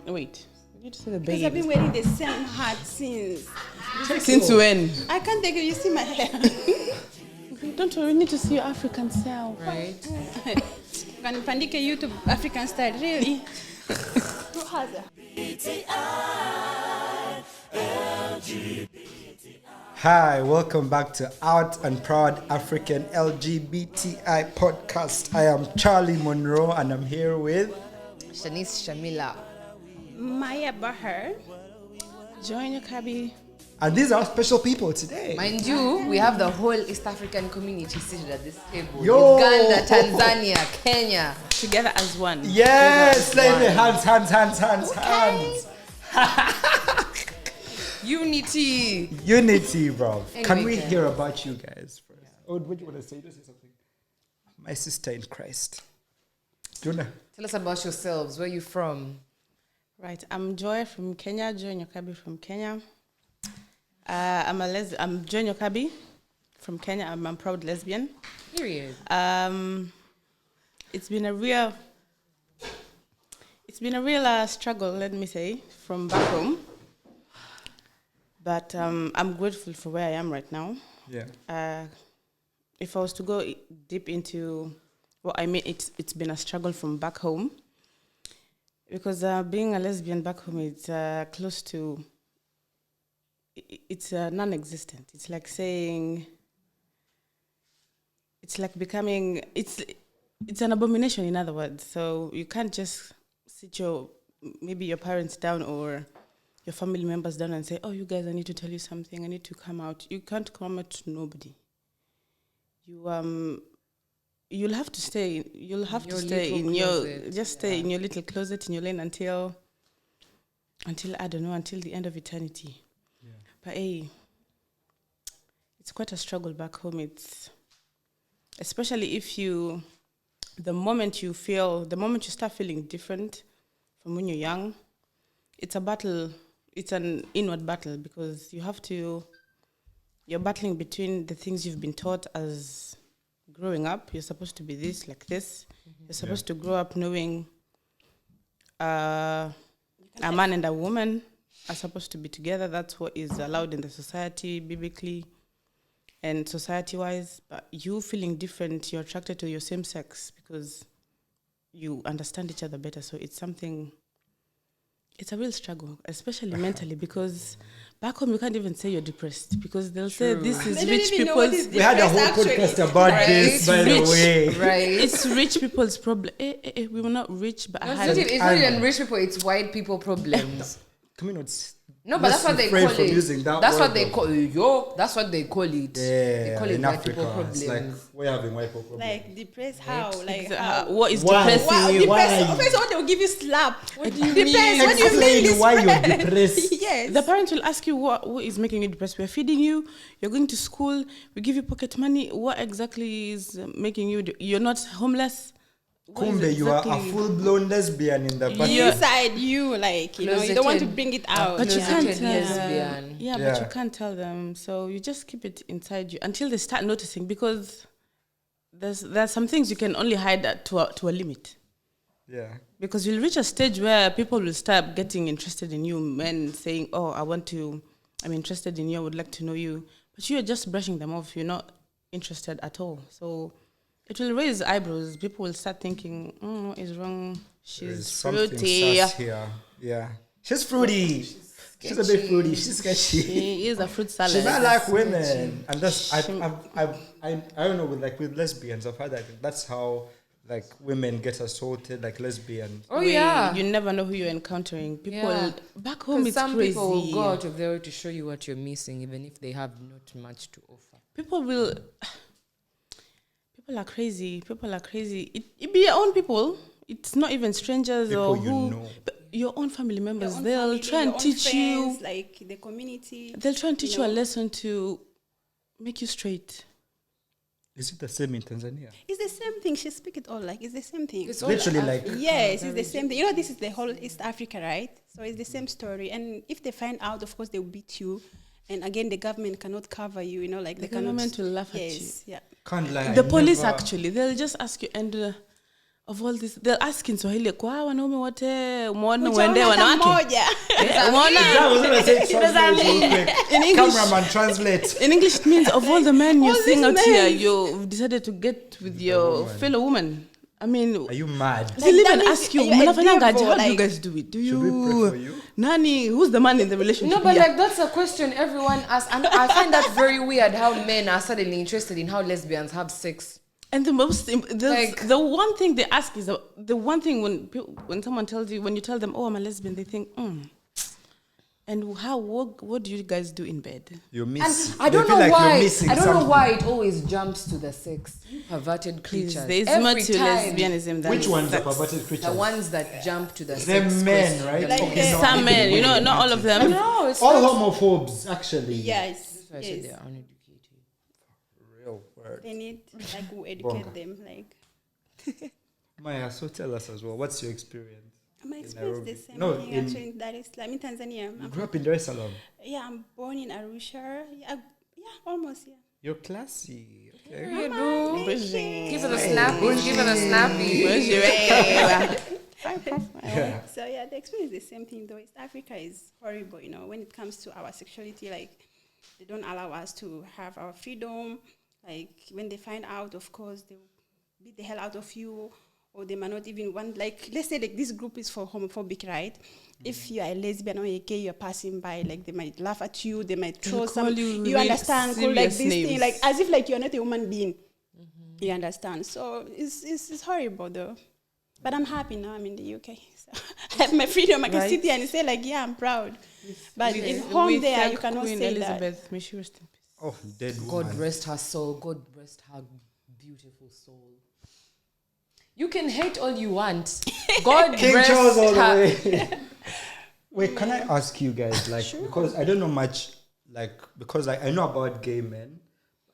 Wait. You need to say the Because I've been base. wearing the same hat since. Since when? I can't take it. You see my hair. Don't worry, we need to see your African self. Right? Can pandike YouTube African style, really? Who has it? Hi, welcome back to Out and Proud African LGBTI podcast. I am Charlie Monroe and I'm here with Shanice Shamila. Maya Bahar. Join your cabby. and these are special people today. Mind you, we have the whole East African community seated at this table. Yo! Uganda, Tanzania, Kenya. Together as one. Yes, Together as hands. Unity. Unity, bro. Anyway, Can we Ken. hear about you guys first? Oh, what do you want to say? Just say something. My sister in Christ. Do you know? Tell us about yourselves. Where are you from? Right, I'm Joy from Kenya, Joy Nyokabi from Kenya. I'm Joy Nyokabi from Kenya. I'm a proud lesbian. Period. It's been a real struggle, let me say, from back home. But I'm grateful for where I am right now. Yeah. If I was to go deep into what I mean, it's been a struggle from back home. Because being a lesbian back home, it's close to, it's non-existent. It's like saying, it's like becoming, it's an abomination, in other words. So you can't just sit maybe your parents down or your family members down and say, oh, you guys, I need to tell you something. I need to come out. You can't come out to nobody. You'll have to stay. You'll have to stay in stay in your little closet in your lane until I don't know, until the end of eternity. Yeah. But hey, it's quite a struggle back home. It's especially if the moment you start feeling different from when you're young, it's a battle. It's an inward battle because you're battling between the things you've been taught as growing up. You're supposed to be this, like this. Mm-hmm. You're supposed to grow up knowing a man and a woman are supposed to be together. That's what is allowed in the society, biblically and society-wise. But you feeling different, you're attracted to your same sex because you understand each other better. So it's a real struggle, especially mentally, because back home you can't even say you're depressed because they'll say this is rich people's. We had a whole podcast about this, by the way. Right. It's rich people's problem. We were not rich, but It's not even rich people, it's white people problems. No, but that's what they call it. That's what they call it. That's what they call it. Yeah, they call it in white Africa, people it's problems. like we're having white people problems. Like depressed? How? Like what is Why? depressing you? First, what they will give you slap. What do you mean? What do you mean? Explain why you're depressed. Yes. The parents will ask you what is making you depressed. We're feeding you. You're going to school. We give you pocket money. What exactly is making you? You're not homeless. Kumbe, you are a full-blown lesbian in the back. Inside you, like, you know, you don't want to bring it out. But you can't tell lesbian. them. But you can't tell them. So you just keep it inside you until they start noticing, because there's some things you can only hide to a limit. Yeah. Because you'll reach a stage where people will start getting interested in you, men saying, oh, I'm interested in you, I would like to know you. But you're just brushing them off. You're not interested at all. So it will raise eyebrows. People will start thinking, what is wrong? She's fruity. Here. Yeah. She's fruity. She's a bit fruity. She's sketchy. She is a fruit salad. She's not like women. And that's, I don't know, with lesbians, I've heard that. That's how, like, women get assaulted, like lesbians. Oh, yeah. You never know who you're encountering. People back home, it's some crazy. People will go out of their way to show you what you're missing, even if they have not much to offer. People are crazy. It be your own people. It's not even strangers People or you who. know. But your own family members. Your own They'll family, try your and own teach you. friends, like the community. They'll try and teach you a lesson to make you straight. Is it the same in Tanzania? It's the same thing. She speak it all like it's the same thing. It's Literally like... Yes, it's the same thing. You know, this is the whole East Africa, right? So it's the same story. And if they find out, of course, they will beat you. And again, the government cannot cover you. You know, like the government will laugh at you. Yes, yeah. Can't lie. The police actually, they'll just ask you, and of all this, they'll ask in Swahili, kwa wanaume wote umeona Uchaona uende hata wanawake? mmoja. Umeona? I was gonna say translate real quick. In English, Cameraman, translate. in English it means of all the men you're All seeing these out here, men. you've decided to get with your woman. fellow woman. I mean, Are you mad? they'll Like, even that ask you, means you're a "Mnafanyanga aje? devil, How do you like- guys do it? Do Should we pray you, for you? Nani, who's the man in the relationship?" No, but here? like that's a question everyone asks, and I find that very weird. How men are suddenly interested in how lesbians have sex. And the most, Like- the one thing they ask is the one thing when someone tells you, when you tell them, "Oh, I'm a lesbian," they think, And what do you guys do in bed? You're And missing. I don't They feel know like why. you're missing I don't know something. why it always jumps to the sex. You perverted Please, creatures. there's Every more to time. lesbianism than Which ones are sex. perverted creatures? The ones that jump to the Them sex. men, question. right? Like, Okay, no, Some men, you know, not all of them. No, it's all not. homophobes, actually. Yes. That's why I said Yes. they're uneducated. Real word. They need like who educate Bonga. them. Like Maya, so tell us as well. What's your experience? my experience is the Nairobi. same No, thing in- actually in Dar es Salaam, in Tanzania. You grew up in Dar es Salaam. Yeah, I'm born in Arusha. Yeah, almost. Yeah. You're classy. Okay. Period, boo. Bridging. Give her the snappy. Give her the snappy. Yeah. So yeah, the experience is the same thing though. East Africa is horrible, you know, when it comes to our sexuality. Like they don't allow us to have our freedom. Like when they find out, of course, they will beat the hell out of you, or they might not even want. Like let's say like this group is for homophobic, right? If you are a lesbian or a gay, you're passing by, like they might laugh at you, they might throw call some. you You really understand? Call like serious this thing, names. like as if like you're not a human being. You understand? So it's horrible though. But I'm happy now. I'm in the UK. So I have my freedom. I can Right. sit here and say like, yeah, I'm proud. But We- in home we there, thank you cannot Queen say Elizabeth. May she rest in peace. Oh, dead God woman. rest her soul. God rest her beautiful soul. You can hate all you want. God King rest Charles all the her. way. Wait, can I ask you guys, like, because I don't know much, like, because I know about gay men.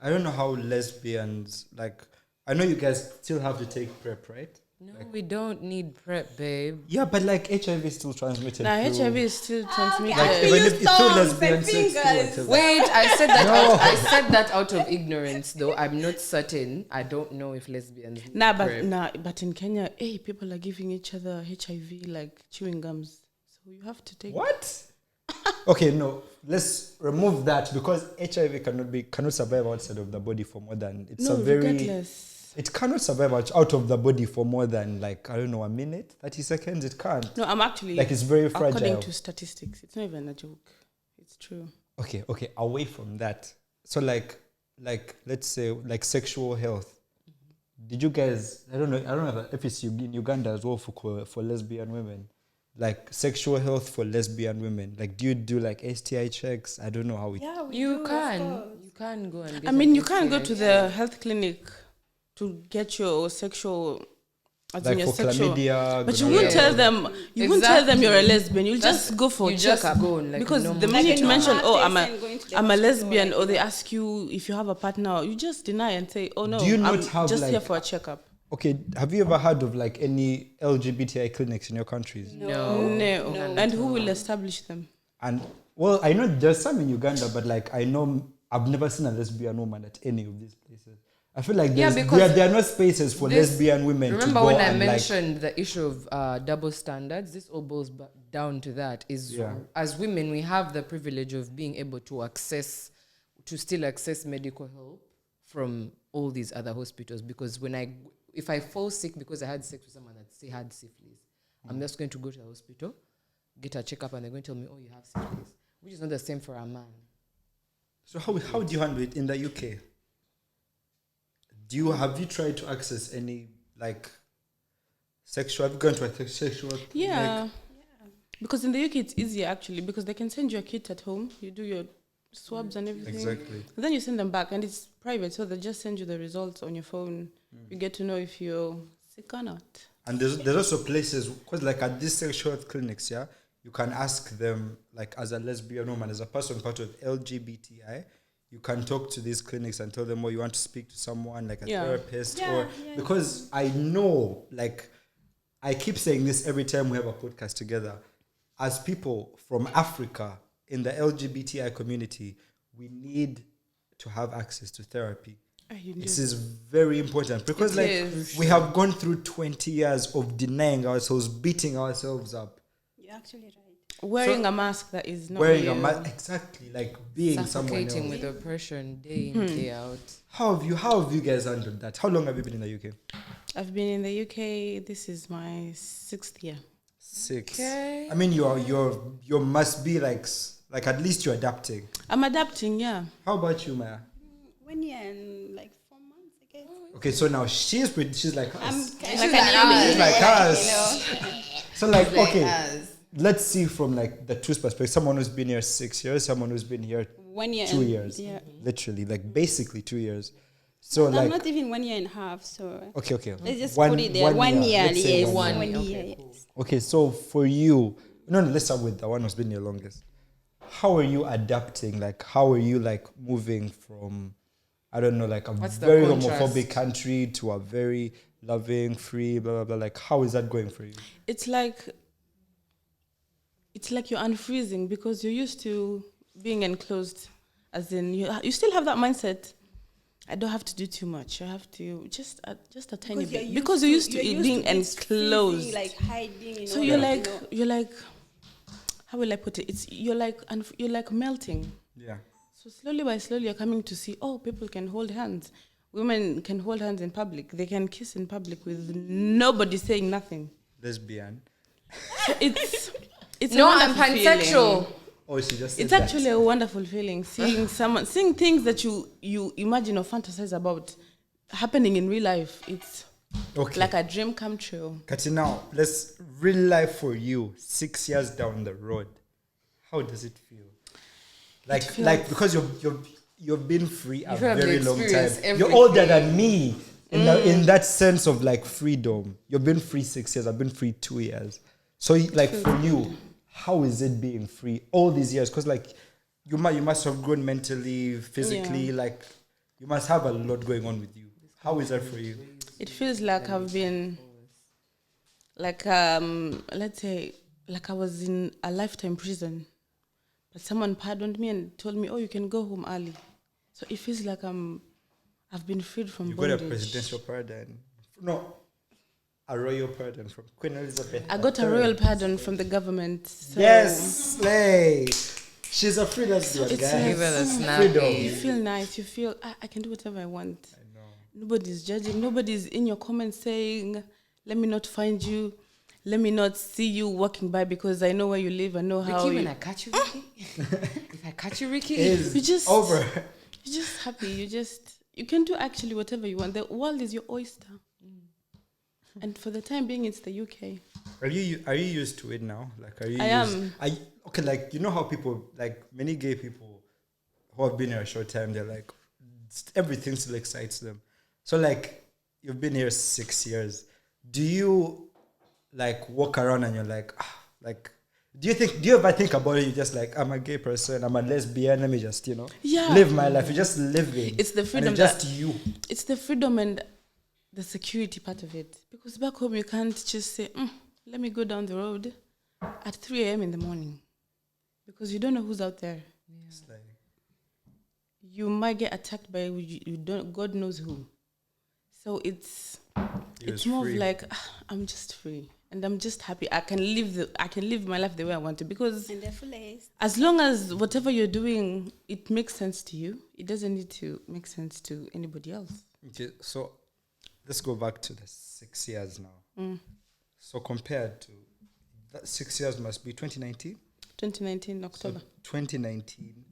I don't know how lesbians, like, I know you guys still have to take PrEP, right? No, we don't need PrEP, babe. Yeah, but like HIV is still transmitted. Now, through- HIV is still transmitted. Like, we even use if it's through tongues lesbian and sex, through fingers. whatever. Wait, I said that. No. I said that out of ignorance, though. I'm not certain. I don't know if lesbians. need PrEP. But in Kenya, hey, people are giving each other HIV like chewing gums. So you have to take. What? Okay, no. Let's remove that because HIV cannot survive outside of the body for more than No, regardless. It cannot survive out of the body for more than like I don't know, a minute, 30 seconds. It can't. No, I'm actually Like it's very according fragile. to statistics. It's not even a joke. It's true. Okay. Away from that, so like let's say like sexual health. Did you guys? I don't know if it's in Uganda as well for lesbian women. Like sexual health for lesbian women. Like, do you do like STI checks? I don't know how it. Yeah, we You do, of can. course. You can go and. Get I mean, an you can't go to STI. the health clinic to get your sexual. As in Like your for sexual. chlamydia, But you gonorrhea. won't tell them. You won't tell them you're a Exactly. lesbian. You'll That's- just go for a you just checkup. go like a Because normal the Like minute a you mention, normal "Oh, person going to the I'm a hospital, lesbian," like, or they ask you if you have a partner, you just deny and say, "Oh no, Do you not I'm have, just here like- for a checkup." Okay, have you ever heard of like any LGBTI clinics in your countries? No. No. No. And who will establish them? And well, I know there's some in Uganda, but like I know I've never seen a lesbian woman at any of these places. I feel like Yeah, there's, because there are no spaces for this- lesbian women to Remember go when I and mentioned the issue of double standards? This all boils down to that. Is Yeah. as women we have the privilege of being able to still access medical help from all these other hospitals. Because if I fall sick because I had sex with someone that say had syphilis, I'm just going to go to the hospital, get a checkup, and they're going to tell me, "Oh, you have syphilis," which is not the same for a man. So how do you handle it in the UK? Have you tried to access any like sexual? Have you gone to a sexual? Yeah. Because in the UK it's easier actually because they can send you a kit at home. You do your swabs and everything. Exactly. And then you send them back and it's private, so they just send you the results on your phone. You get to know if you're sick or not. And there's also places because like at these sexual clinics, yeah, you can ask them like as a lesbian woman, as a person part of LGBTI, you can talk to these clinics and tell them, "Oh, you want to speak to someone like a Yeah. therapist," Yeah, or yeah, because I know, like, I keep saying this every time we have a podcast together. As people from Africa in the LGBTI community, we need to have access to therapy. This is very important because we have gone through 20 years of denying ourselves, beating ourselves up. You're actually right. Wearing a mask that is not wearing you. a mask, exactly, like being someone else. Suffocating with oppression day in, day out. How have you guys handled that? How long have you been in the UK? I've been in the UK. This is my 6th year. 6. Okay. I mean, you must be like at least you're adapting. I'm adapting, yeah. How about you, Maya? 1 year and like 4 months, I guess. Okay, so now she's like us. I'm She's like us. You know. So let's see from like the two perspectives. Someone who's been here 6 years, someone who's been here 1 year. 2 years. Yeah. Literally, like basically 2 years. So I'm like not even 1 year and a half, so okay. let's just put it there. 1 year, Let's say yes. 1 1 year. year, Okay, yes. Okay, so for you, let's start with the one who's been here longest. How are you adapting? Like, how are you like moving from, I don't know, like a very homophobic country to a very loving, free, blah blah blah. Like, how is that going for you? It's like you're unfreezing because you're used to being enclosed, as in you still have that mindset. I don't have to do too much. I have to just a tiny bit because you're used to it being enclosed, freezing, like hiding. You know, so you're like, how will I put it? You're like melting. Yeah. So slowly by slowly, you're coming to see, people can hold hands. Women can hold hands in public. They can kiss in public with nobody saying nothing. Lesbian. So it's No, a I'm wonderful pansexual. feeling. Oh, she just said It's that. actually a wonderful feeling seeing things that you imagine or fantasize about happening in real life. It's like a dream come true. Kati, now let's real life for you. 6 years down the road, how does it feel? Like because you've been free a very long time. You're older than me in that sense of like freedom. You've been free 6 years. I've been free 2 years. So like for you, how is it being free all these years? Because like you must have grown mentally, physically. Like you must have a lot going on with you. How is that for you? It feels like I've been like let's say like I was in a lifetime prison, but someone pardoned me and told me, you can go home early. So it feels like I've been freed from bondage. You got a presidential pardon? No, a royal pardon from Queen Elizabeth. I got a royal pardon from the government. So yes, slay. She's a free lesbian, it's guys. freedom. You feel nice. You feel I can do whatever I want. I know. Nobody's judging. Nobody's in your comments saying, "Let me not find you. Let me not see you walking by because I know where you live. I know how." Ricky, when I catch you, Ricky, if I catch you, Ricky, it's you just over. You're just happy. You can do actually whatever you want. The world is your oyster. And for the time being, it's the UK. Are you used to it now? Like, are you? I am. Okay, like you know how people, like many gay people who have been here a short time, they're like everything still excites them. So like you've been here 6 years. Do you like walk around and you're like do you ever think about it? You just like, I'm a gay person, I'm a lesbian, let me just, live my life. You're just living. It's the freedom. And it's just you. It's the freedom and the security part of it. Because back home, you can't just say, let me go down the road at 3 a.m. in the morning. Because you don't know who's out there. Yeah. You might get attacked by God knows who. So it's more of like, I'm just free. And I'm just happy. I can live my life the way I want to, because as long as whatever you're doing, it makes sense to you, it doesn't need to make sense to anybody else. Okay, so let's go back to the 6 years now. So compared to that 6 years must be 2019? 2019, October. So 2019,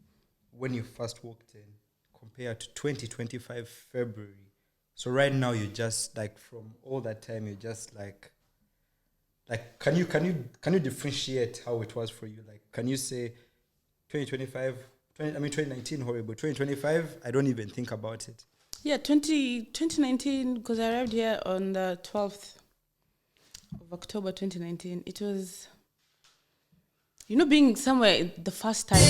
when you first walked in, compared to 2025 February. So right now you just like, from all that time, you just like can you differentiate how it was for you? Like, can you say 2019 horrible, 2025 I don't even think about it? Yeah, 2019, because I arrived here on the 12th of October 2019. It was, being somewhere the first time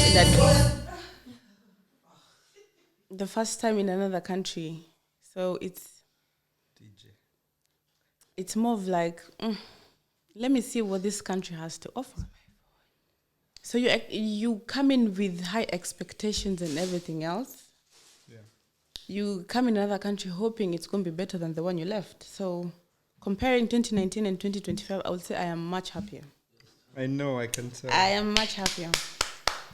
in another country. So it's more of like, let me see what this country has to offer. So you come in with high expectations and everything else. Yeah. you come in another country hoping it's going to be better than the one you left. So comparing 2019 and 2025, I would say I am much happier. I know, I can tell. I am much happier.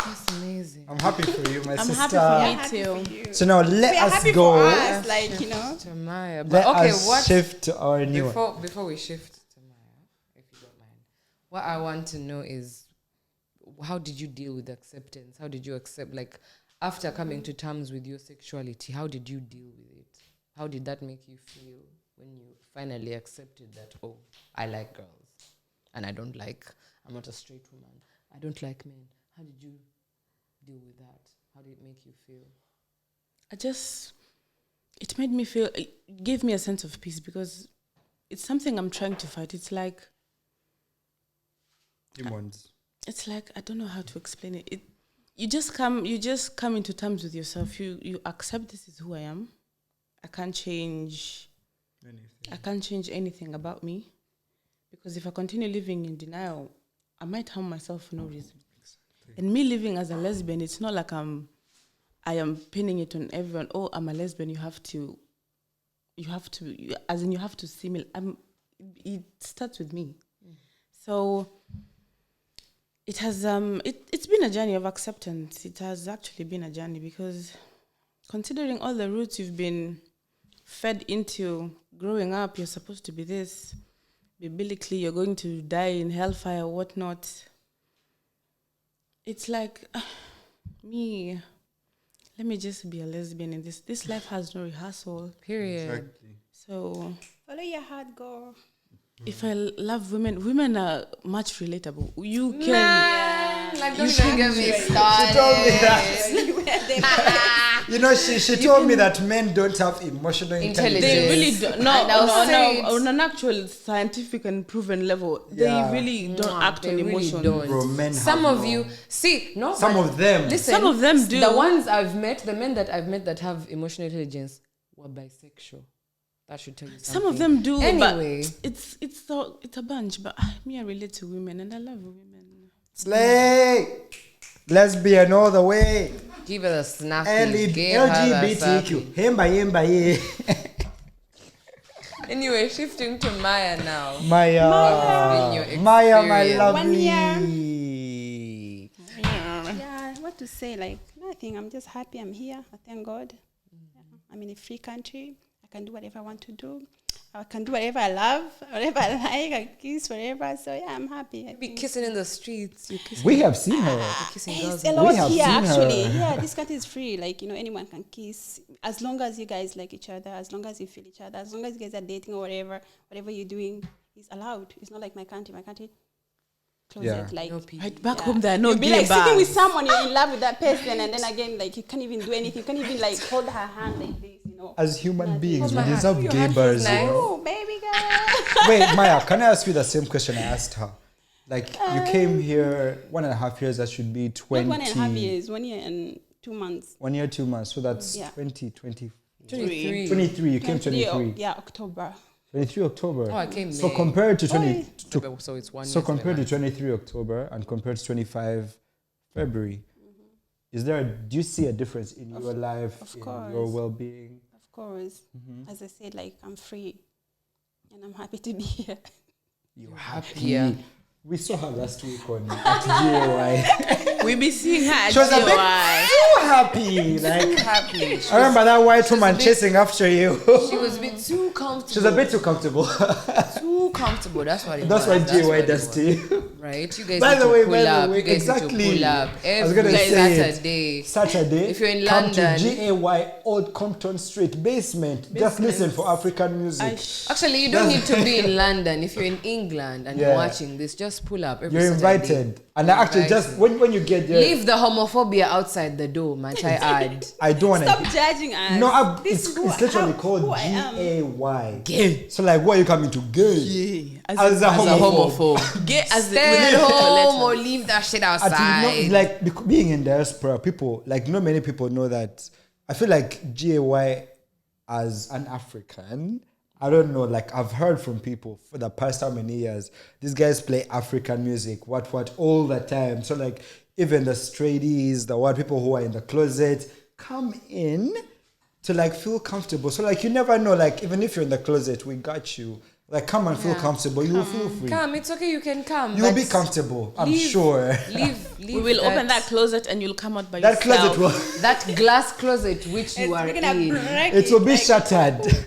That's amazing. I'm happy for you, my I'm sister. happy for me too. So now We let are us happy go. for us, like, you know. To Maya. Let But okay, us what shift to our new one. before we shift to Maya, if you don't mind, what I want to know is, how did you deal with acceptance? How did you accept, like, after coming to terms with your sexuality, how did you deal with it? How did that make you feel when you finally accepted that, oh, I like girls and I'm not a straight woman, I don't like men? How did you deal with that? How did it make you feel? It made me feel, it gave me a sense of peace because it's something I'm trying to fight. It's like, I don't know how to explain it. You just come into terms with yourself. You accept this is who I am. I can't change anything about me, because if I continue living in denial, I might harm myself for no reason. Exactly. And me living as a lesbian, it's not like I am pinning it on everyone. Oh, I'm a lesbian. You have to see me. It starts with me. So it has it's been a journey of acceptance. It has actually been a journey, because considering all the roots you've been fed into growing up, you're supposed to be this, biblically you're going to die in hellfire, whatnot. It's like, let me just be a lesbian in this life has no rehearsal. Period. Exactly. So Follow your heart, girl. if I love women are much relatable. You can Like, don't even get me started. She told me that. You know, she told me that men don't have emotional intelligence. They really don't. No, And on an actual scientific and proven level, Yeah. they really don't act They on really emotion. don't. Bro, men Some have of no- you see, no. Some but of them. Listen, Some of them do. The ones I've met, the men that I've met that have emotional intelligence were bisexual. That should tell you something. Some of them do. Anyway, but it's a bunch. But me, I relate to women, and I love women. Slay! Lesbian all the way. give it a snappy. LGBTQ. Hemba ye. Anyway, shifting to Maya now. Maya, Been your my experience. lovely. 1 year. Yeah, what to say? Like, nothing. I'm just happy I'm here. I thank God. Yeah, I'm in a free country. I can do whatever I want to do. I can do whatever I love, whatever I like. I kiss whatever. So yeah, I'm happy. Be kissing in the streets. You kissing. We have seen her. Kissing It's girls. a in lot have here, seen actually. her. Yeah, this country is free. Like, you know, anyone can kiss. As long as you guys like each other, as long as you feel each other, as long as you guys are dating or whatever you're doing is allowed. It's not like my country. My country, closet. Yeah. Like, No people. Right back home, there are no you'll be gay like sitting with bars. someone, you're in love with that person, and then again, like, you can't even do anything. You can't even, like, hold her hand like this, you know. As human beings, we my hand. deserve Your gay hand bars, feels you nice. know. Oh, baby girl. Wait, Maya, can I ask you the same question I asked her? Like, you came here 1.5 years, that should be 20. Not 1.5 years, 1 year and 2 months. 1 year, 2 months. So that's Yeah. 2020. 23. 23, you came 23 23. Yeah, October. 23 October. Oh, I came So May. compared to 20, So it's 1 year. so compared to 23 October and compared to 25 February, do you see a difference in your life, of in course. your well-being? Of course. As I said, like, I'm free. And I'm happy to be here. You're happy. Yeah. We saw her last week at GAY. We be seeing her at She was a bit GY. too happy. Like, Happy. I remember that white woman chasing after you. She was a bit too comfortable. She's a bit too comfortable. too comfortable. That's what it That's was. why GAY what it does was. to you. Right? You guys By need the to way, pull by the up. way, You guys exactly. need to pull up I was every gonna say it. Saturday. Saturday, If you're in come London. to GAY Old Compton Street basement. Just listen for African music. Actually, you don't need to be in London. If you're in England and Yeah. you're watching this, just pull up every You're Saturday. invited. And You're I actually just invited. when you get there, Leave the homophobia outside the door, might I add. I don't want Stop to. judging us. No, This it's is literally who called I am. GAY. Gay. So like, what are you coming to? Gay. Yeah. As a homophobe. Gay as the Stay at with home or letters. leave that shit I think, outside. like being in diaspora, people like not many people know that. I feel like GAY as an African, I don't know. Like I've heard from people for the past how many years, these guys play African music, what all the time. So like even the straighties, the white people who are in the closet, come in to like feel comfortable. So like you never know, like even if you're in the closet, we got you. Like come and feel comfortable. You will feel free. Come, it's okay, you can come. You'll be comfortable, I'm sure. Leave We will open that closet and you'll come out by That yourself. closet will that glass closet which you are We're gonna in. break it will be like, shattered.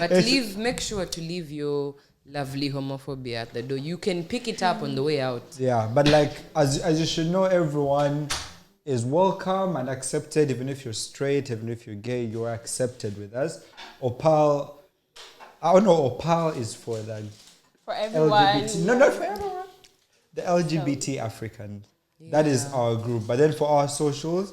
But make sure to leave your lovely homophobia at the door. You can pick it up on the way out. Yeah, but like as you should know, everyone is welcome and accepted. Even if you're straight, even if you're gay, you're accepted with us. Opal, I don't know. Opal is for the For everyone. LGBT. No, not for everyone. The LGBT African. That is our group. But then for our socials,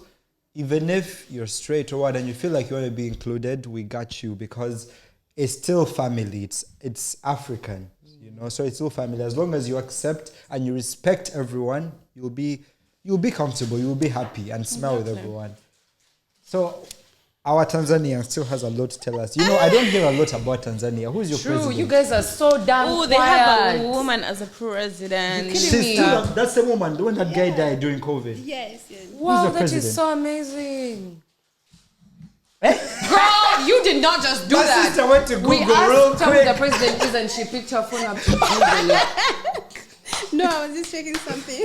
even if you're straight or what and you feel like you want to be included, we got you because it's still family. It's African, you know. So it's still family. As long as you accept and you respect everyone, you'll be comfortable. You'll be happy and smile with everyone. So our Tanzania still has a lot to tell us. You know, I don't hear a lot about Tanzania. Who's your True, president? you guys are so damn Oh, quiet. they have a woman as a president. kidding She's me? still that's the woman, the one that guy died during COVID. yes. Wow, the that president? is so amazing. Girl, you did not just do My that. sister went to Google We real asked her who quick. the president is and she picked her phone up to Google it. No, I was just checking something.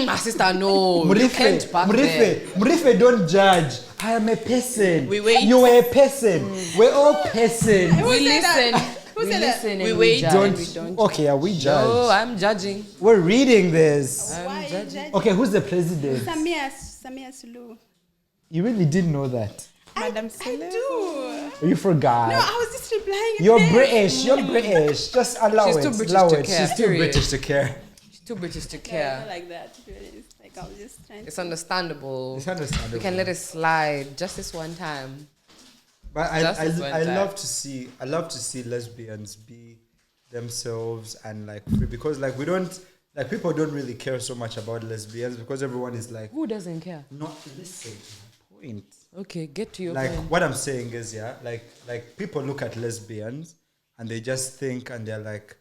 My sister, no. You can't back there. Murife, don't judge. I am a person. We wait. You are a person. We're all persons. We said that? listen. Who We said that? listen We and wait. judge. Don't. We don't. Okay, are we judge? Oh, I'm judging. We're reading this. I'm Why judging. is that? Okay, who's the president? Samia Suluhu. You really didn't know that. Madam I do. You forgot. No, I was just replying. You're again. British. You're British. Just allow She's it. too British allow to it. care, She's too period. British to care. She's too British to No, care. not like that. To be honest. Like I was just trying. It's understandable. It's understandable. We can let it slide just this one time. But Just as one I time. love to see lesbians be themselves and like free because like we don't like people don't really care so much about lesbians because everyone is like Who doesn't care? not listen to my point. Okay, get to your Like point. what I'm saying is like people look at lesbians and they just think and they're like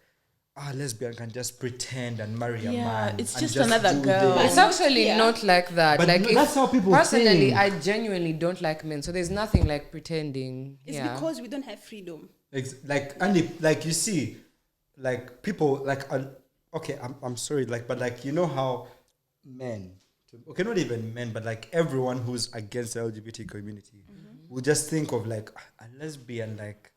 lesbian can just pretend and marry a Yeah, man. it's and just another do girl. this. It's actually Yeah. not like that. But like no, if that's how people personally, think. I genuinely don't like men, so there's nothing like pretending. It's yeah. because we don't have freedom. Like and like you see like people like okay I'm sorry like but like you know how men okay not even men but like everyone who's against the LGBT community will just think of like a lesbian like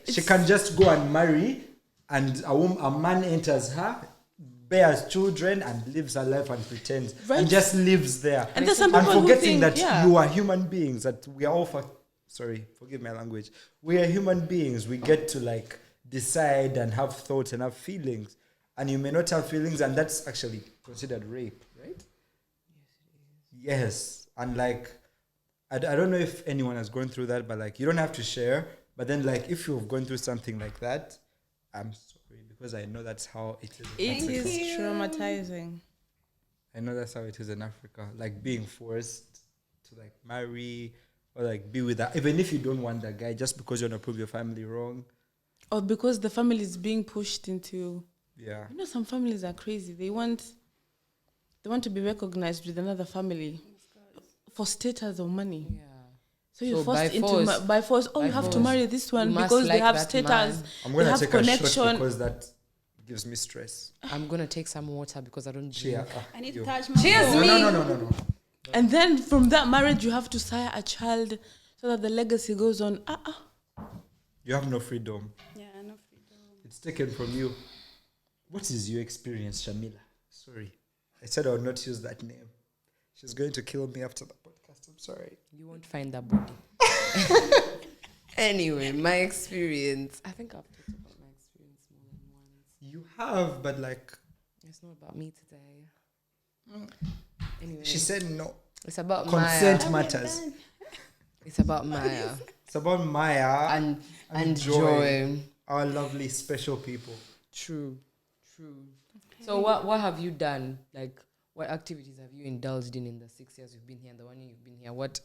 she can just go and marry and a man enters her bears children and lives her life and pretends Right. and just lives there And there's some people who forgetting think, that you are human beings that we are all sorry forgive my language we are human beings we get to like decide and have thoughts and have feelings and you may not have feelings and that's actually considered rape right yes and like I don't know if anyone has gone through that but like you don't have to share but then like if you've gone through something like that I'm sorry because I know that's how it is in It Africa. is traumatizing. I know that's how it is in Africa like being forced to like marry or like be with that even if you don't want that guy just because you want to prove your family wrong. Or because the family is being pushed into. Yeah. You know, some families are crazy. They want to be recognized with another family for status or money. Yeah. So you're So forced by into force- by force. Oh, by you have to force. marry this one You must because they like have that status. man. I'm They gonna have take a shot connection. because that gives me stress. I'm gonna take some water because I don't drink. Yeah. I need to you. touch my Cheers, phone. me. No. And then from that marriage, you have to sire a child so that the legacy goes on. You have no freedom. Yeah, no freedom. It's taken from you. What is your experience, Shamila? Sorry. I said I would not use that name. She's going to kill me after the podcast. I'm sorry. You won't find that body. Anyway, my experience. I think I've talked about my experience more than once. You have, but like It's not about me today. Anyway, she said no. it's about Consent Maya. matters. It's about Maya It's about Maya and joy. Our lovely special people. True. So what have you done? Like, what activities have you indulged in the 6 years you've been here and the 1 year you've been here? What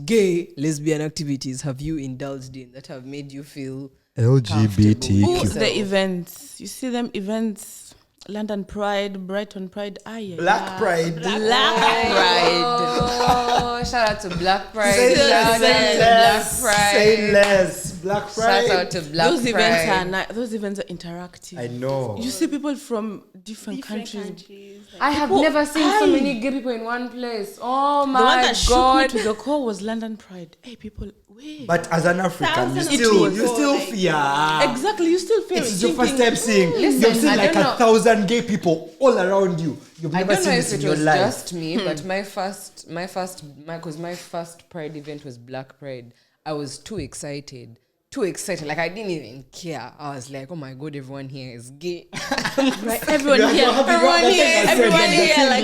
gay, lesbian activities have you indulged in that have made you feel LGBTQ. Ooh, the events. You see them events. London Pride, Brighton Pride. Black Pride. Black Pride. Oh, shout out to Black Pride. Say Shout less. out to Black Pride. Say less. Black Pride. Shout out to Black Those Pride. those events are interactive. I know. You see people from different countries. Like, I have never seen so many gay people in one place. Oh my The one that God. shook me to the core was London Pride. Hey, people, wait. But as an African, you Thousands still of people, like- fear. Exactly, you still feel It's it. your first time seeing. Listen, You've seen I like don't know. 1,000 gay people all around you. You've I never don't know seen if this in it your was life. just me, but my first Pride event was Black Pride. I was too excited. Like I didn't even care. I was like, oh my God, everyone here is gay. Right, everyone here. Everyone here, like,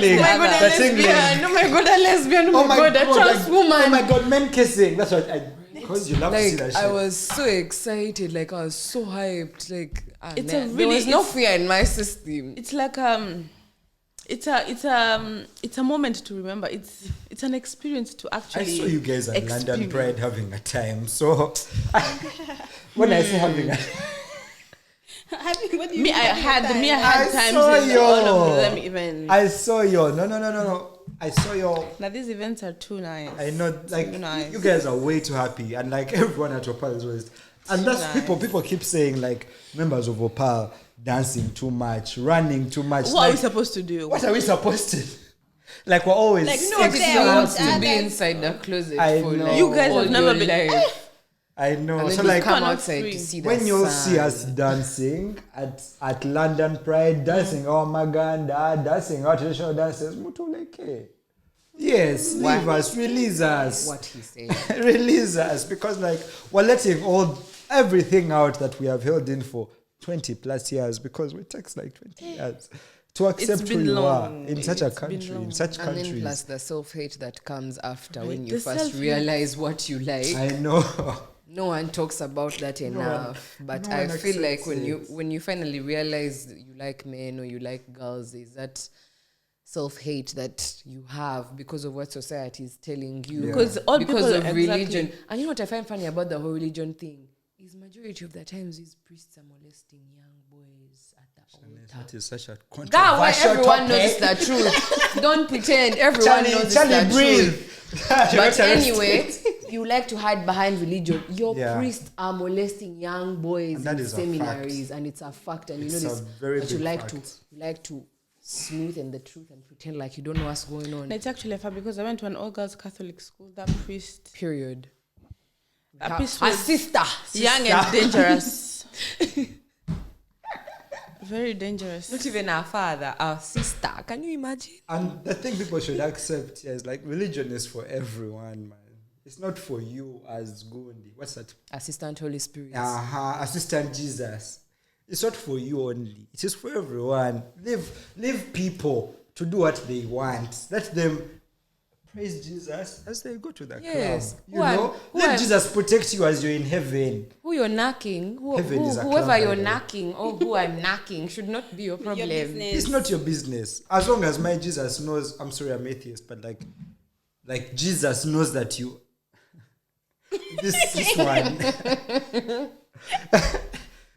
oh my God, a lesbian. Oh my God, a lesbian. Oh my God, a trans woman. Oh my God, men kissing. That's what because you love to see Like that shit. I was so excited, like I was so hyped. Like It's there a really- was no it's- fear in my system. It's like it's a moment to remember. It's an experience to I actually. saw you guys at London experience. Pride having a time. So when I say having a what do you Me, mean I having had time? times saw in you. all of them even. I saw you. No. I saw you. Now these events are too nice. I know, like Too nice. you guys are way too happy, and like everyone at Opal is always, and that's nice. people keep saying like members of Opal dancing too much, running too much. What are we like, supposed to do? what are we supposed to? Like we're always Like, no, Sexy there wants was to be others. inside the closet I for know. like You guys all have never your been- life. I know. And then So you like come cannot outside free. to see the when you sun. see us dancing at London Pride, dancing our Maganda, dancing our traditional dances, mutu like, hey. Yes, leave us, release us. What he said. Release us, because like we're letting everything out that we have held in for 20 plus years, because it takes like 20 years to accept who been you long. are in such a It's been country, in long. such And then countries. plus the self-hate that comes after when Right, you the first self-hate. realize what you like. I know. No one talks about that enough. But no I one feel like accepts when you finally realize that you like men or you like girls, is that self-hate that you have because of what society is telling you. Yeah. Because all Because people of exactly. religion. And you know what I find funny about the whole religion thing? Is majority of the times these priests are molesting young boys at the altar. That is such a That why controversial everyone topic. knows the truth. Don't pretend everyone knows Charlie, the breathe. truth. You're But not arrested. anyway, you like to hide behind religion. Your Yeah. priests are molesting young boys And that in is a seminaries, and it's a fact. And It's you know a this, very but you big like fact. to smoothen the truth and pretend like you don't know what's going on. And it's actually a fact because I went to an all-girls Catholic school. That priest, Period. that priest A was sister. young and dangerous. Very dangerous. Not even our father, our sister. Can you imagine? And the thing people should accept here is like religion is for everyone, man. It's not for you as Gundi. What's that? Assistant Holy Spirit. Assistant Jesus. It's not for you only. It is for everyone. Leave people to do what they want. Let them praise Jesus as they go to the Yes. club. You know? Let Jesus protect you as you're in heaven. Who you're knacking, Heaven is a whoever club, you're by the way. knacking or who I'm knacking should not be your problem. business. It's not your business. As long as my Jesus knows, I'm sorry, I'm atheist, but like Jesus knows that you this one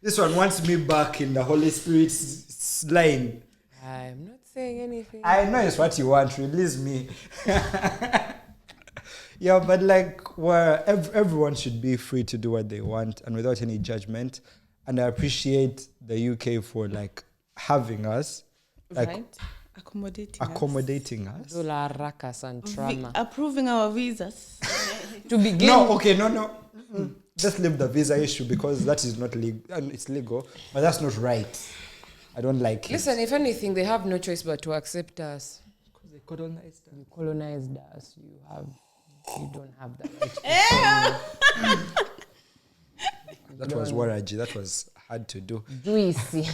this one wants me back in the Holy Spirit's line. I'm not saying anything. I know it's what you want. Release me. Yeah, but like, where everyone should be free to do what they want and without any judgment. And I appreciate the UK for like having us, like Right? Accommodating. accommodating us. Zola rakas and trauma. Approving our visas. To begin. No, okay, no. Just leave the visa issue because that is not legal. It's legal, but that's not right. I don't like it. Listen, if anything, they have no choice but to accept us. Because they colonized us. You colonized us. You don't have that right. That was Waraji. That was hard to do. Juicy.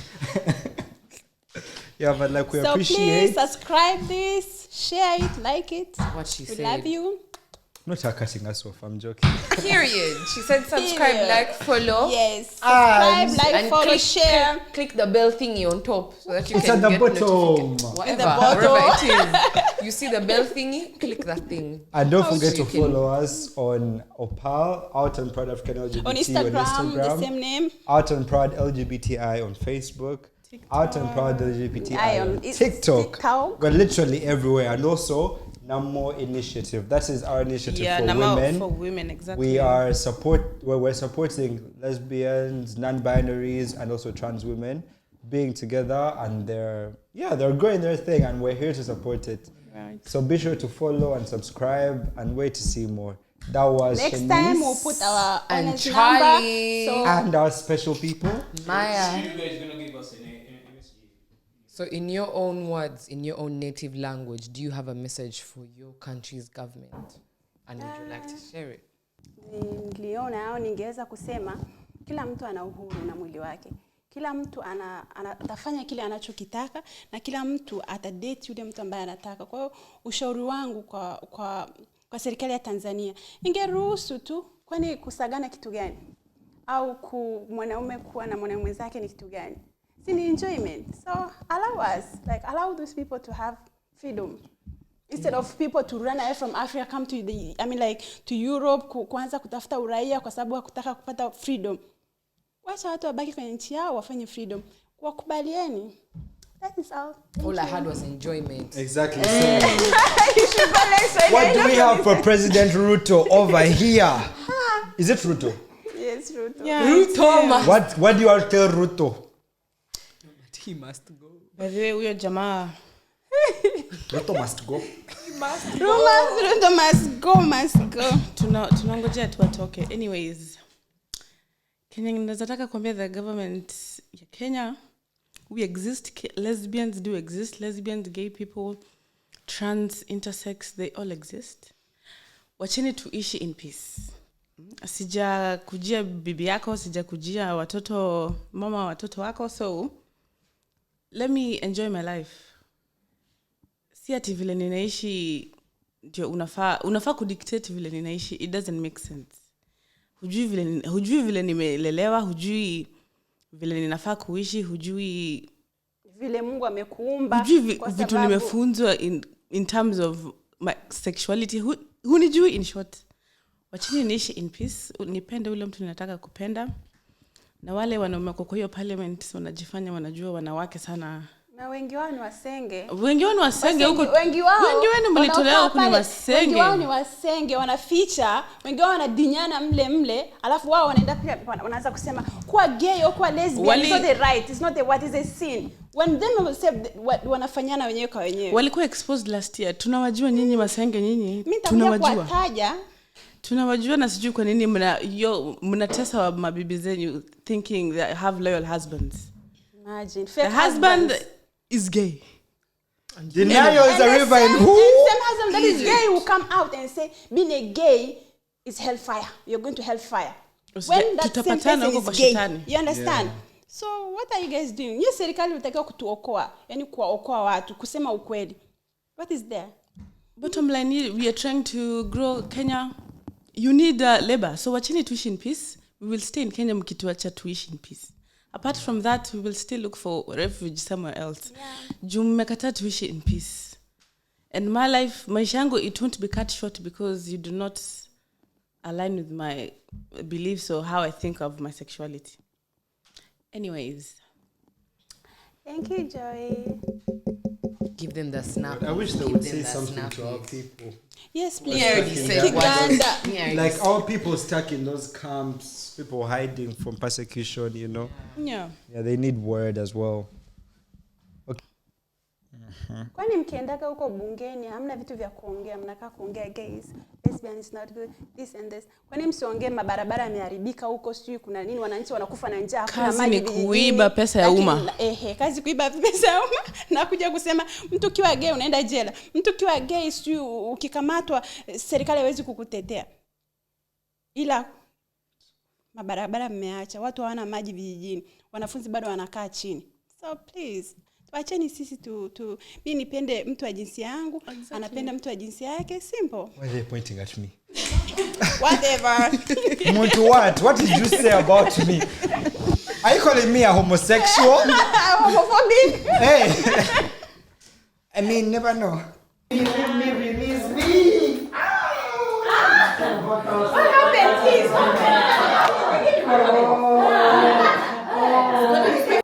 Yeah, but like we So appreciate. please subscribe this, share it, like it. What she We said. love you. Not her cutting us off. I'm joking. Period. She said subscribe, Period. like, follow. Yes. Subscribe, like, And follow, share. click the bell thingy on top so that you It's can at the get bottom. Whatever, bottom. wherever it is. You see the bell thingy, click that thing. And don't forget so to you can- follow us on Opal, Out and Proud African LGBT On Instagram, the same name. Out and Proud LGBTI on Facebook. Art and Proud LGBT Ion. Ion. TikTok. TikTok. We're literally everywhere. And also, Namo Initiative. That is our initiative for women. For women, exactly. We're supporting lesbians, non-binaries, and also trans women being together, and they're growing their thing, and we're here to support it. Right. So be sure to follow and subscribe and wait to see more. That was Next Shanice time we'll put our and honest Charlie. number. So and our special people. Maya. You guys gonna give us an MSG. So in your own words, in your own native language, do you have a message for your country's government? And would you like to share it? niliona au ningeweza kusema kila mtu ana uhuru na mwili wake. Kila mtu atafanya kile anachokitaka na kila mtu atadate yule mtu ambaye anataka. Kwa hiyo ushauri wangu kwa serikali ya Tanzania, ingeruhusu tu, kwani kusagana kitu gani? Au mwanaume kuwa na mwanaume mwenzake ni kitu gani? Si ni enjoyment. So allow those people to have freedom. Instead of people to run away from Africa, come to to Europe, kuanza kutafuta uraia kwa sababu hakutaka kupata freedom. Wacha watu wabaki kwenye nchi yao wafanye freedom. Wakubalieni. That is all. All I had was enjoyment. Exactly. What do we have for President Ruto over here? Is it Ruto? Yes, Ruto. Yeah, Ruto What do you all tell Ruto? He must go. By the way, huyo jamaa Ruto must go. Ruto must go. Tunangojea tu atoke. Anyways, Kenya nataka kuambia the government ya Kenya, we exist, lesbians do exist, lesbians, gay people, trans, intersex, they all exist. Wacheni tuishi in peace. Sija kujia bibi yako, sija kujia mama watoto wako, so let me enjoy my life. Si ati vile ninaishi ndio unafaa kudictate vile ninaishi. It doesn't make sense. Hujui vile nimelelewa, hujui vile ninafaa kuishi, hujui vile Mungu amekuumba, hujui vitu nimefunzwa in terms of my sexuality. Hunijui, in short. Wachini niishi in peace, nipende ule mtu ninataka kupenda. Na wale wanaume kwa hiyo parliament wanajifanya wanajua wanawake sana. Na wengi wao ni wasenge. Wengi wao ni wasenge huko. Wengi wenu mlitolewa huko ni wasenge. Wengi wao ni wasenge, wanaficha, wengi wao wanadinyana mle, alafu wao wanaenda pia wanaanza kusema kuwa gay au kuwa lesbian is not the right, it's not the what, is a sin. When them will say wanafanyana wenyewe kwa wenyewe. Walikuwa exposed last year. Tunawajua nyinyi masenge nyinyi. Tunawajua. Tunawajua na sijui kwa nini mnatesa wa mabibi zenyu thinking they have loyal husbands. Imagine. The husband is gay. Denial is a river in who? Same husband that is gay will come out and say being a gay is hellfire. You're going to hellfire. When that same person is gay. You understand? Yeah. So what are you guys doing? Yes, serikali unatakiwa kutuokoa, yani kuwaokoa watu, kusema ukweli. What is there? Bottom line, we are trying to grow Kenya. You need labor. So wachini tuishi in peace. We will stay in Kenya mkituacha tuishi in peace. Apart from that, we will still look for refuge somewhere else. Juu mmekataa tuishi in peace. And my life, maisha yangu, it won't be cut short because you do not align with my beliefs or how I think of my sexuality. Anyways. Thank you, Joy. Give them the snap. I wish they would say something to our people. Yes, please. Like our people stuck in those camps, people hiding from persecution, you know. Yeah, they need word as well. Okay. Kwani mkiendaka huko bungeni hamna vitu vya kuongea, mnakaa kuongea gays, lesbian is not good, this and this. Kwani msiongee mabarabara yameharibika huko, sijui kuna nini, wananchi wanakufa na njaa, kuna maji. Kazi ni kuiba pesa ya umma. Kazi kuiba pesa ya umma na kuja kusema mtu kiwa gay unaenda jela. Mtu kiwa gay sijui ukikamatwa serikali haiwezi kukutetea. Ila mabarabara mmeacha, watu hawana maji vijijini, wanafunzi bado wanakaa chini. So please, tuacheni sisi mimi nipende mtu wa jinsia yangu, anapenda mtu wa jinsia yake, simple. Why are they pointing at me? Whatever. Muntu what did you say about me? Are you calling me a homosexual? Homophobic? Hey. I mean, never know.